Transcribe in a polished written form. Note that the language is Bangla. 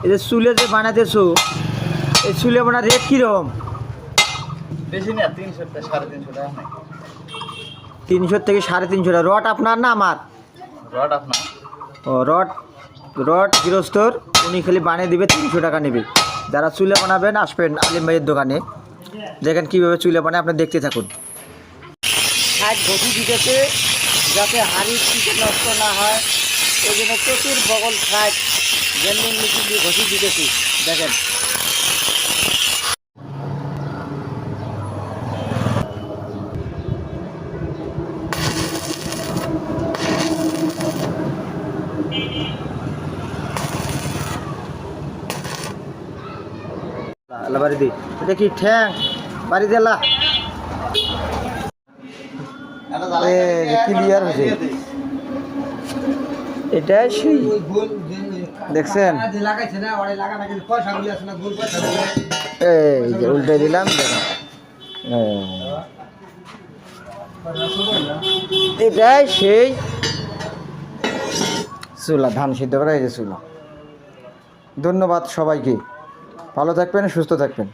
এই যে চুলে যে বানাতেছো, এই চুলে বানার রেট কীরকম? বেশি না, 300 টাকা 350 টাকা নাই। 300 থেকে 350 টাকা। রড আপনার না আমার? রড আপনার। ও রড, রড গৃহস্থর, উনি খালি বানিয়ে দিবে, 300 টাকা নেবে। যারা চুলে বানাবেন আসবেন আলিম ভাইয়ের দোকানে, দেখেন কীভাবে চুলে বানায়, আপনি দেখতে থাকুন। সাইড ঘষি দিতেছে যাতে হাড়ির চিকে নষ্ট না হয়, ওই জন্য প্রচুর বগল সাইড গ্যান্ডিং মেশিন দিয়ে ঘষি দিতেছি, দেখেন। আল্লাহ বাড়ি দি, এটা কি ঠ্যাং বাড়ি দিলা? ক্লিয়ার হয়েছে, এটাই সেই দেখছেন। এই যে উল্টে দিলাম, দেখেন এটাই সেই চুলা, ধান সিদ্ধ করা এই যে চুলা। ধন্যবাদ সবাইকে, ভালো থাকবেন, সুস্থ থাকবেন।